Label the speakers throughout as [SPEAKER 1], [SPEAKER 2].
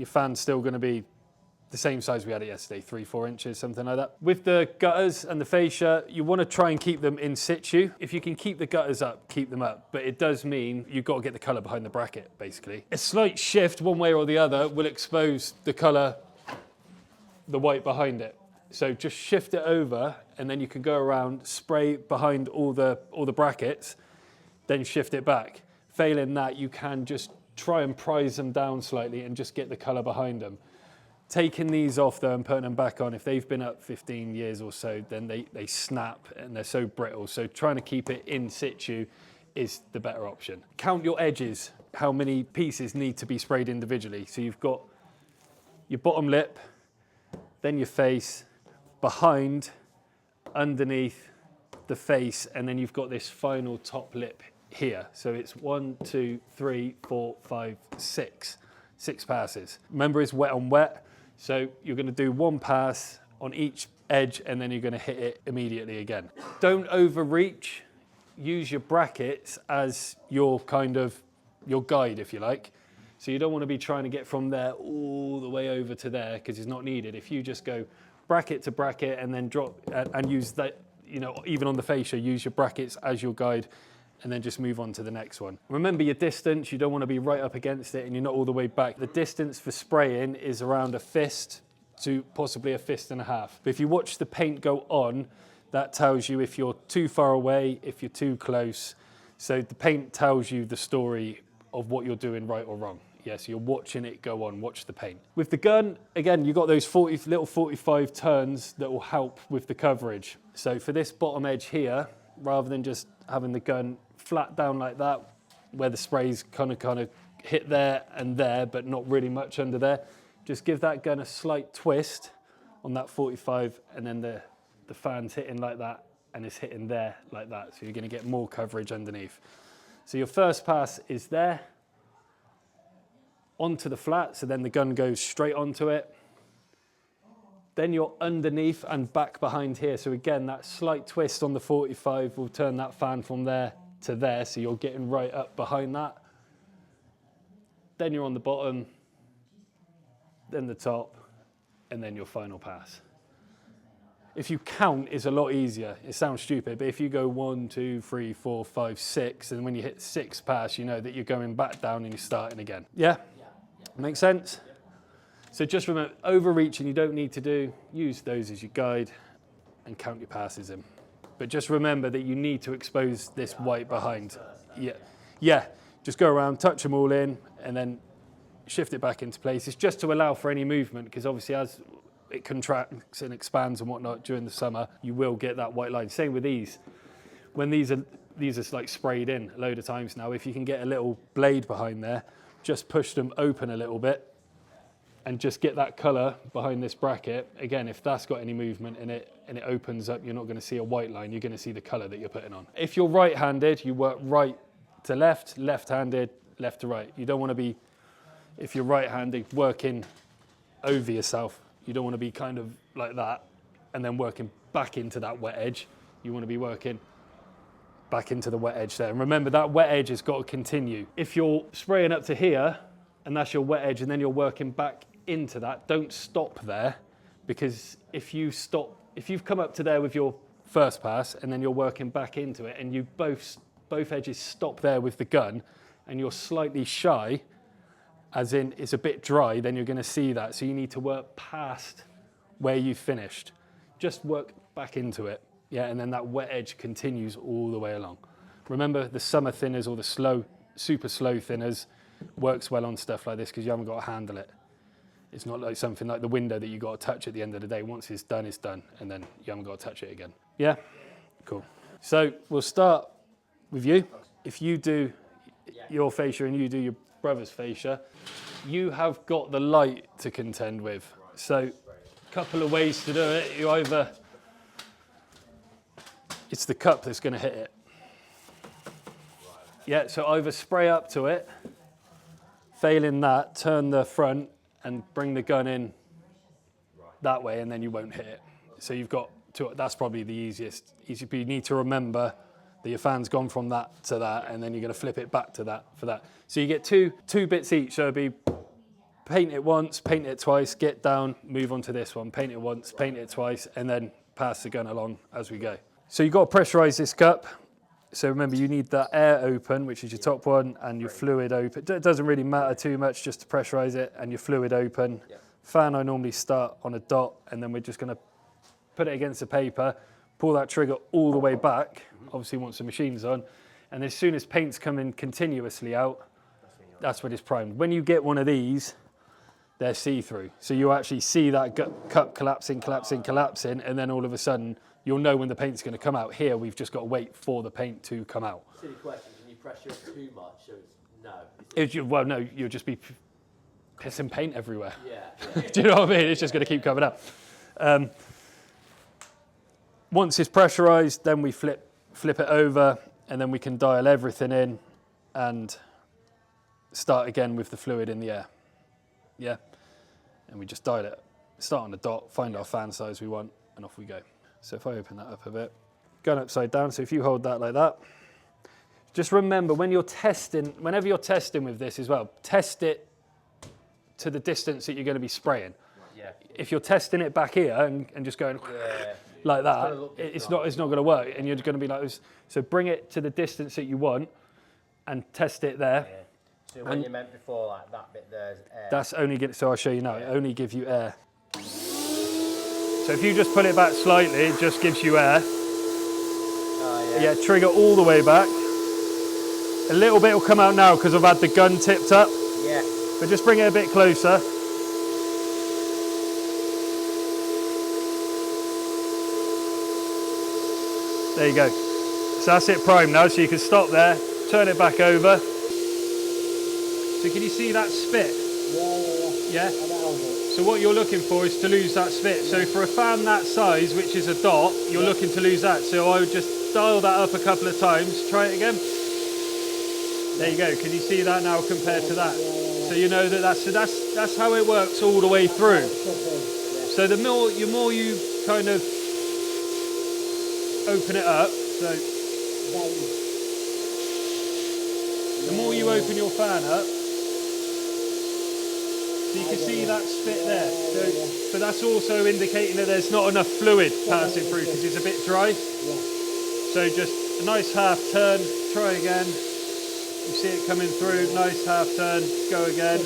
[SPEAKER 1] your fan's still going to be the same size we had it yesterday, 3-4 inches, something like that. With the gutters and the fascia, you want to try and keep them in situ. If you can keep the gutters up, keep them up. But it does mean you've got to get the colour behind the bracket, basically. A slight shift one way or the other will expose the colour, the white behind it. So just shift it over, and then you can go around, spray behind all the brackets, then shift it back. Failing that, you can just try and prise them down slightly and just get the colour behind them. Taking these off though and putting them back on, if they've been up 15 years or so, then they snap and they're so brittle. So trying to keep it in situ is the better option. Count your edges, how many pieces need to be sprayed individually. So you've got your bottom lip, then your face, behind, underneath the face, and then you've got this final top lip here. So it's 1, 2, 3, 4, 5, 6. 6 passes. Remember, it's wet on wet. So you're going to do 1 pass on each edge, and then you're going to hit it immediately again. Don't overreach. Use your brackets as your your guide, if you like. So you don't want to be trying to get from there all the way over to there, because it's not needed. If you just go bracket to bracket and then drop and use that, even on the fascia, use your brackets as your guide, and then just move on to the next one. Remember your distance, you don't want to be right up against it and you're not all the way back. The distance for spraying is around a fist to possibly a fist and a half. But if you watch the paint go on, that tells you if you're too far away, if you're too close. So the paint tells you the story of what you're doing right or wrong. Yeah, so you're watching it go on, watch the paint. With the gun, again, you've got those little 45 turns that will help with the coverage. So for this bottom edge here, rather than just having the gun flat down like that, where the sprays kind of hit there and there, but not really much under there. Just give that gun a slight twist on that 45, and then the fan's hitting like that, and it's hitting there like that. So you're going to get more coverage underneath. So your first pass is there, onto the flat, so then the gun goes straight onto it. Then you're underneath and back behind here. So again, that slight twist on the 45 will turn that fan from there to there, so you're getting right up behind that. Then you're on the bottom, then the top, and then your final pass. If you count, it's a lot easier. It sounds stupid, but if you go 1, 2, 3, 4, 5, 6, and when you hit 6 pass, you know that you're going back down and you're starting again. Yeah? Make sense? So just remember, overreaching you don't need to do. Use those as your guide and count your passes in. But just remember that you need to expose this white behind. Yeah. Just go around, touch them all in, and then shift it back into place. It's just to allow for any movement, because obviously as it contracts and expands and whatnot during the summer, you will get that white line. Same with these. When these are like sprayed in a load of times now, if you can get a little blade behind there, just push them open a little bit and just get that colour behind this bracket. Again, if that's got any movement in it and it opens up, you're not going to see a white line, you're going to see the colour that you're putting on. If you're right-handed, you work right to left, left-handed, left to right. You don't want to be, if you're right-handed, working over yourself. You don't want to be kind of like that and then working back into that wet edge. You want to be working back into the wet edge there. And remember, that wet edge has got to continue. If you're spraying up to here and that's your wet edge and then you're working back into that, don't stop there, because if you've come up to there with your first pass and then you're working back into it and you both edges stop there with the gun and you're slightly shy, as in it's a bit dry, then you're going to see that. So you need to work past where you finished. Just work back into it. Yeah, and then that wet edge continues all the way along. Remember, the summer thinners or the super slow thinners works well on stuff like this because you haven't got to handle it. It's not like something like the window that you got to touch at the end of the day. Once it's done, and then you haven't got to touch it again. Yeah? Cool. So we'll start with you. If you do your fascia and you do your brother's fascia, you have got the light to contend with. So a couple of ways to do it. You either, it's the cup that's going to hit it. Yeah, so either spray up to it, failing that, turn the front and bring the gun in that way, and then you won't hit it. So you've got to, that's probably the easiest. But you need to remember that your fan's gone from that to that, and then you're going to flip it back to that for that. So you get two bits each, so it'd be paint it once, paint it twice, get down, move on to this one, paint it once, paint it twice, and then pass the gun along as we go. So you've got to pressurize this cup. So remember, you need that air open, which is your top one, and your fluid open. It doesn't really matter too much just to pressurize it, and your fluid open. Fan, I normally start on a dot, and then we're just going to put it against the paper, pull that trigger all the way back, obviously once the machine's on, and as soon as paint's coming continuously out, that's when it's primed. When you get one of these, they're see-through. So you actually see that cup collapsing, and then all of a sudden, you'll know when the paint's going to come out. Here, we've just got to wait for the paint to come out.
[SPEAKER 2] Silly question, can you pressure it too much? So it's no.
[SPEAKER 1] Well, no, you'll just be pissing paint everywhere.
[SPEAKER 2] Yeah.
[SPEAKER 1] Do you know what I mean? It's just going to keep coming up. Once it's pressurized, then we flip it over, and then we can dial everything in and start again with the fluid in the air. Yeah? And we just dial it. Start on the dot, find our fan size we want, and off we go. So if I open that up a bit, gun upside down, so if you hold that like that, just remember when you're testing, whenever you're testing with this as well, test it to the distance that you're going to be spraying.
[SPEAKER 2] Yeah.
[SPEAKER 1] If you're testing it back here and just going like that, it's not going to work, and you're going to be like this. So bring it to the distance that you want and test it there.
[SPEAKER 3] Yeah. So when you meant before, like that bit there's air.
[SPEAKER 1] That's only so I'll show you now. It only gives you air. So if you just pull it back slightly, it just gives you air.
[SPEAKER 3] Oh, yeah.
[SPEAKER 1] Yeah, trigger all the way back. A little bit will come out now because I've had the gun tipped up.
[SPEAKER 3] Yeah.
[SPEAKER 1] But just bring it a bit closer. There you go. So that's it primed now, so you can stop there, turn it back over. So can you see that spit? Yeah? So what you're looking for is to lose that spit. So for a fan that size, which is a dot, you're looking to lose that. So I would just dial that up a couple of times. Try it again. There you go. Can you see that now compared to that? So you know that that's how it works all the way through. So the more you kind of open it up, so the more you open your fan up, so you can see that spit there. So that's also indicating that there's not enough fluid passing through because it's a bit dry. So just a nice half turn, try again. You see it coming through, nice half turn, go again.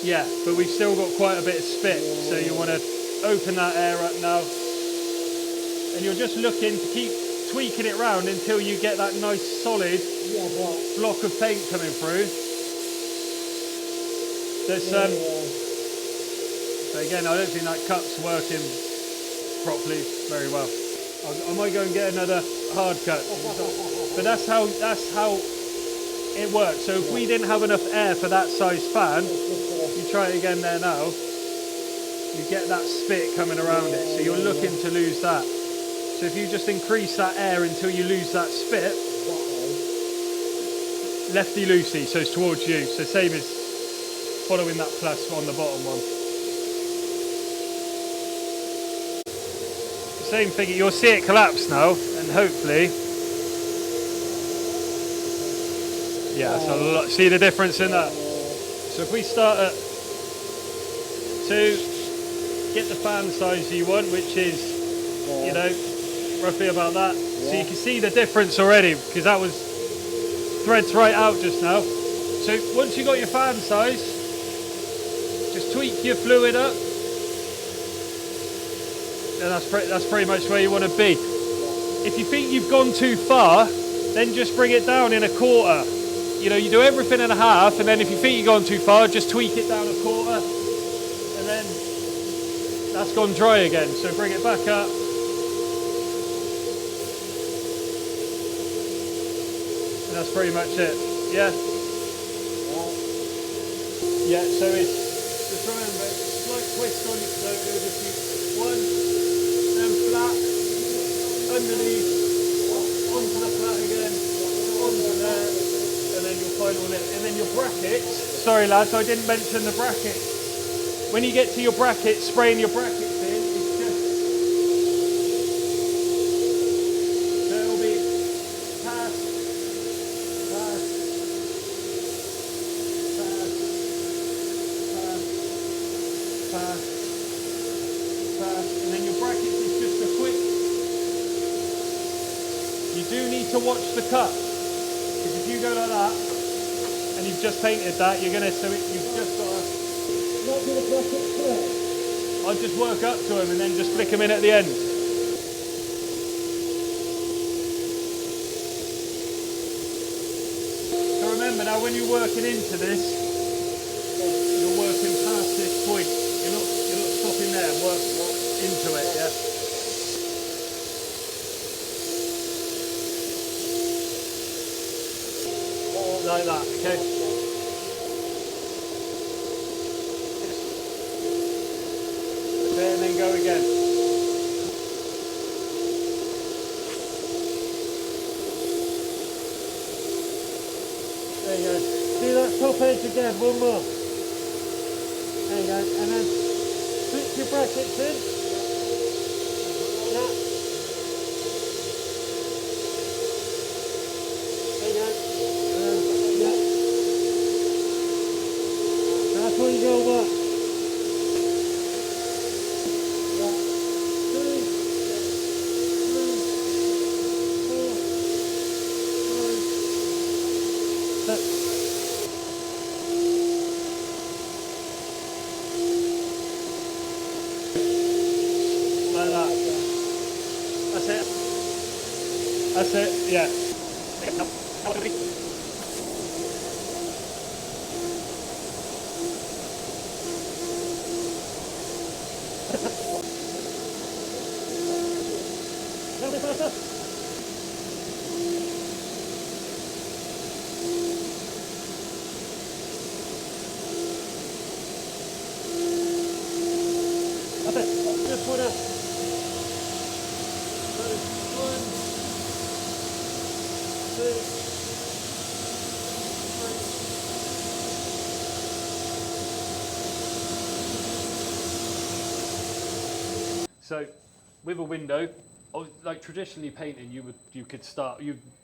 [SPEAKER 1] Yeah, but we've still got quite a bit of spit, so you want to open that air up now. And you're just looking to keep tweaking it round until you get that nice solid block of paint coming through. There's so again, I don't think that cup's working properly very well. I might go and get another hard cut, but that's how it works. So if we didn't have enough air for that size fan, you try it again there now, you get that spit coming around it, so you're looking to lose that. So if you just increase that air until you lose that spit, lefty-loosey, so it's towards you, so same as following that plus on the bottom one. Same thing, you'll see it collapse now, and hopefully, yeah, it's a lot. See the difference in that? So if we start at 2, get the fan size you want, which is, you know, roughly about that. So you can see the difference already, because that was threads right out just now. So once you got your fan size, just tweak your fluid up. And that's pretty much where you want to be. If you think you've gone too far, then just bring it down in a quarter. You know, you do everything in a half, and then if you think you've gone too far, just tweak it down a quarter, and then that's gone dry again. So bring it back up. And that's pretty much it. Yeah? Yeah, so it's just remember, slight twist on it, so it'll just be 1, then flat, underneath, onto the flat again, onto there, and then your final lip. And then your brackets, sorry lads, I didn't mention the brackets. When you get to your brackets, spraying your brackets in, it's just, so it'll be pass, pass, pass, pass, pass, and then your brackets is just a quick. You do need to watch the cut, because if you go like that, and you've just painted that, you're going to, you've just got to,
[SPEAKER 4] Not do the bracket first.
[SPEAKER 1] I'll just work up to them and then just flick them in at the end. So remember now, when you're working into this, you're working past this point. You're not stopping there, work into it, yeah? Like that, okay? And then go again. There you go. Do that top edge again, one more. There you go. And then flip your brackets in. Yeah. There you go. Yeah. That's what you go back. Like that. That's it. That's it, yeah. That's it. Just put it. One, two, three. So, with a window, like traditionally painting, you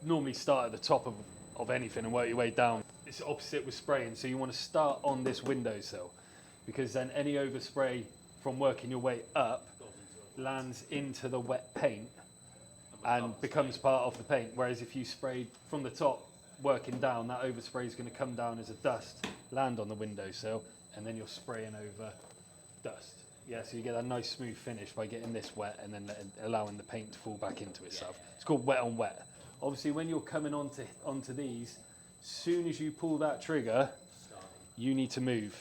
[SPEAKER 1] normally start at the top of anything and work your way down. It's opposite with spraying, so you want to start on this windowsill, because then any overspray from working your way up lands into the wet paint and becomes part of the paint. Whereas if you sprayed from the top, working down, that overspray is going to come down as a dust, land on the windowsill, and then you're spraying over dust. Yeah, so you get a nice smooth finish by getting this wet and then allowing the paint to fall back into itself. It's called wet on wet. Obviously, when you're coming onto these, soon as you pull that trigger, you need to move.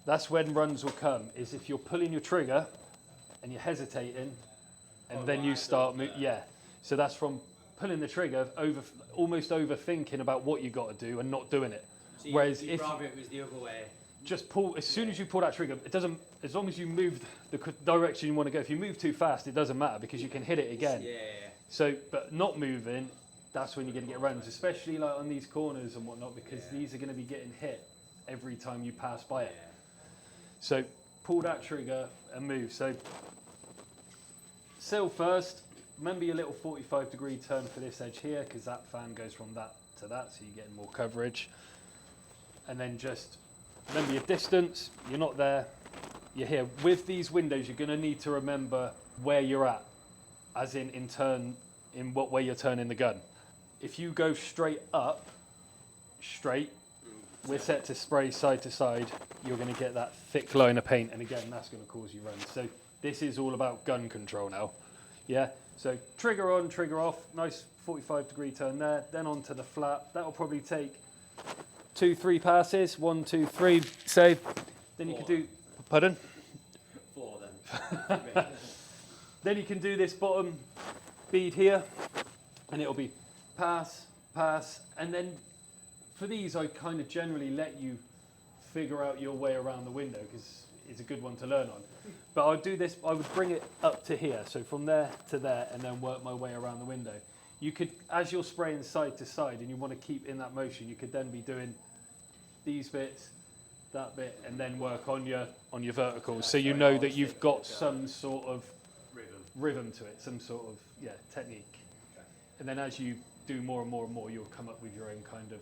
[SPEAKER 1] That's when runs will come, is if you're pulling your trigger and you're hesitating, and then you start moving. Yeah, so that's from pulling the trigger, almost overthinking about what you got to do and not doing it.
[SPEAKER 2] So
[SPEAKER 1] Whereas
[SPEAKER 2] you'd
[SPEAKER 1] if
[SPEAKER 2] rather it was the other way.
[SPEAKER 1] just pull, as soon as you pull that trigger, it doesn't, as long as you move the direction you want to go. If you move too fast, it doesn't matter because you can hit it again.
[SPEAKER 2] Yeah.
[SPEAKER 1] So, but not moving, that's when you're going to get runs, especially like on these corners and whatnot, because these are going to be getting hit every time you pass by it. So pull that trigger and move. So sill first. Remember your little 45-degree turn for this edge here, because that fan goes from that to that, so you're getting more coverage. And then just remember your distance. You're not there, you're here. With these windows, you're going to need to remember where you're at, as in what way you're turning the gun. If you go straight up, we're set to spray side to side, you're going to get that thick line of paint, and again, that's going to cause you runs. So this is all about gun control now. Yeah, so trigger on, trigger off, nice 45-degree turn there, then onto the flat. That'll probably take 2-3 passes, 1, 2, 3, say. Then you can do, pardon?
[SPEAKER 2] 4 then.
[SPEAKER 1] Then you can do this bottom bead here, and it'll be pass, pass, and then for these, I kind of generally let you figure out your way around the window, because it's a good one to learn on. But I'd do this, I would bring it up to here, so from there to there, and then work my way around the window. You could, as you're spraying side to side and you want to keep in that motion, you could then be doing these bits, that bit, and then work on your verticals, so you know that you've got some sort of rhythm to it, some sort of technique. And then as you do more and more and more, you'll come up with your own kind of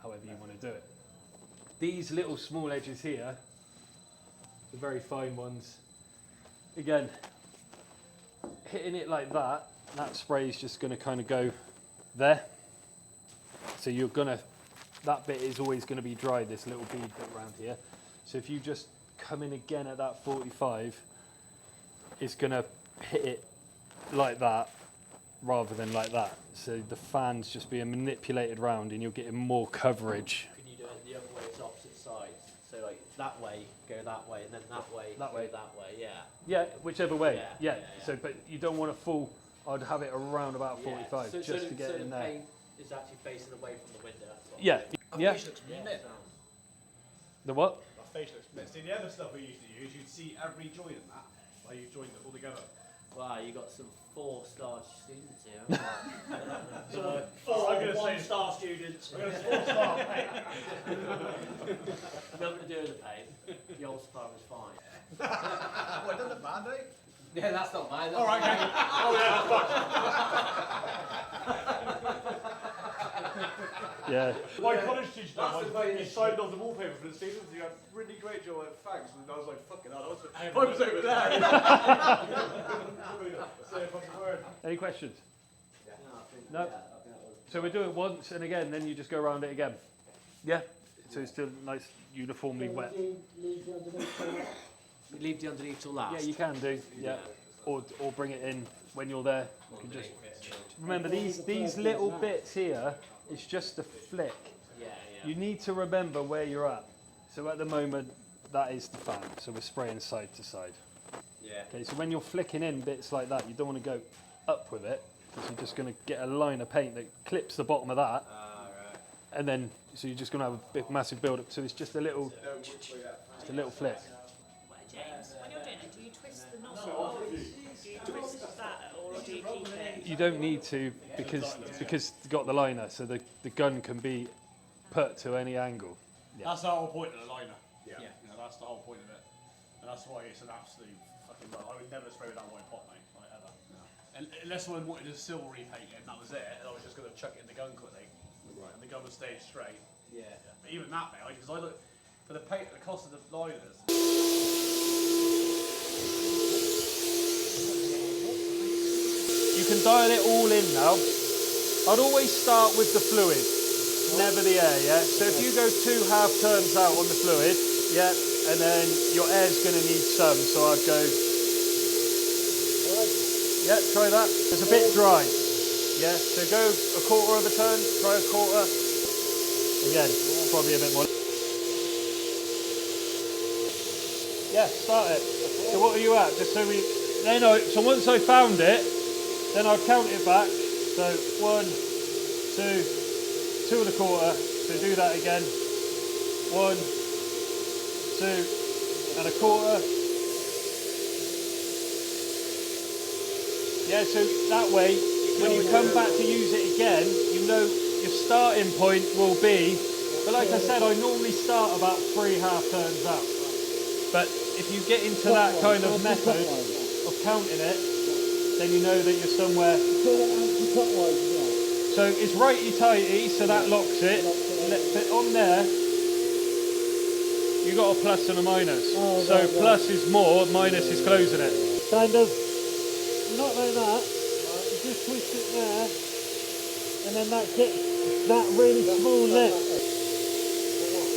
[SPEAKER 1] however you want to do it. These little small edges here, the very fine ones. Again, hitting it like that, that spray is just going to kind of go there. So you're going to, that bit is always going to be dry, this little bead bit around here. So if you just come in again at that 45, it's going to hit it like that rather than like that. So the fan's just being manipulated round and you're getting more coverage.
[SPEAKER 2] Can you do it the other way, it's opposite sides? So like that way, go that way, and then that way,
[SPEAKER 1] That
[SPEAKER 2] go
[SPEAKER 1] way.
[SPEAKER 2] that way, yeah.
[SPEAKER 1] Yeah, whichever way.
[SPEAKER 2] Yeah,
[SPEAKER 1] Yeah.
[SPEAKER 2] yeah.
[SPEAKER 1] So, but you don't want a full, I'd have it around about 45
[SPEAKER 2] So,
[SPEAKER 1] just to get
[SPEAKER 2] so
[SPEAKER 1] in
[SPEAKER 2] the
[SPEAKER 1] there.
[SPEAKER 2] paint is actually facing away from the window. That's what
[SPEAKER 1] Yeah. Yeah.
[SPEAKER 5] Face looks mint.
[SPEAKER 1] The what?
[SPEAKER 5] My face looks mint. See, the other stuff we used to use, you'd see every joint in that, like you joined it all together.
[SPEAKER 2] Wow, you got some 4-star students here. So,
[SPEAKER 5] I'm gonna say
[SPEAKER 2] 1-star students.
[SPEAKER 5] I'm gonna say 4-star, mate.
[SPEAKER 2] Nothing to do with the paint. The old star is fine.
[SPEAKER 5] What, done the band aid?
[SPEAKER 2] Yeah, that's not mine. That's
[SPEAKER 5] All right,
[SPEAKER 2] mine.
[SPEAKER 5] okay. Oh yeah, fuck.
[SPEAKER 1] Yeah.
[SPEAKER 5] My college teacher,
[SPEAKER 2] That's the way
[SPEAKER 5] he
[SPEAKER 2] it
[SPEAKER 5] signed off the wallpaper for the season. He had really great job. Thanks, and I was like, fucking hell. I was over there. Say a fucking word.
[SPEAKER 1] Any questions?
[SPEAKER 2] No, I think,
[SPEAKER 1] No.
[SPEAKER 2] yeah, I think that was.
[SPEAKER 1] So we do it once and again, then you just go around it again. Yeah. So it's still nice, uniformly wet.
[SPEAKER 4] Leave the underneath till last.
[SPEAKER 2] You leave the underneath till last.
[SPEAKER 1] Yeah, you can do. Yeah. Or bring it in when you're there. You can just remember these little bits here. It's just a flick.
[SPEAKER 2] Yeah, yeah.
[SPEAKER 1] You need to remember where you're at. So at the moment, that is the fan. So we're spraying side to side.
[SPEAKER 2] Yeah.
[SPEAKER 1] Okay, so when you're flicking in bits like that, you don't want to go up with it because you're just going to get a line of paint that clips the bottom of that.
[SPEAKER 2] Right.
[SPEAKER 1] And then, so you're just going to have a big, massive build up. So it's just a little flick.
[SPEAKER 6] Well, James, when you're doing it, do you twist the nozzle? Do you twist that or do you keep it?
[SPEAKER 1] You don't need to because it's got the liner, so the gun can be put to any angle. Yeah.
[SPEAKER 5] That's the whole point of the liner.
[SPEAKER 2] Yeah.
[SPEAKER 5] You know, that's the whole point of it. And that's why it's an absolute fucking run. I would never spray with that white pot, mate, like ever. No. Unless I wanted a silvery paint and that was it, and I was just going to chuck it in the gun quickly. Right. And the gun would stay straight.
[SPEAKER 2] Yeah.
[SPEAKER 5] But even that, mate, because I look, for the paint, the cost of the liners.
[SPEAKER 1] You can dial it all in now. I'd always start with the fluid, never the air, yeah? So if you go 2 half turns out on the fluid, yeah, and then your air's going to need some, so I'd go, yeah, try that. It's a bit dry, yeah? So go a quarter of a turn, try a quarter. Again, probably a bit more. Yeah, start it. So what are you at? Just so we, so once I found it, then I'll count it back. So 1, 2, 2 1/4. So do that again. 1, 2 1/4. Yeah, so that way, when you come back to use it again, you know your starting point will be, but like I said, I normally start about 3 half turns out. But if you get into that kind of method of counting it, then you know that you're somewhere.
[SPEAKER 4] Pull it anti-clockwise as well.
[SPEAKER 1] So it's righty-tighty, so that locks it. But on there, you got a plus and a minus.
[SPEAKER 4] Oh,
[SPEAKER 1] So
[SPEAKER 4] right, right.
[SPEAKER 1] plus is more, minus is closing it.
[SPEAKER 4] Kind of, not like that. You just twist it there, and then that gets that really small lip.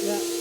[SPEAKER 4] Yeah.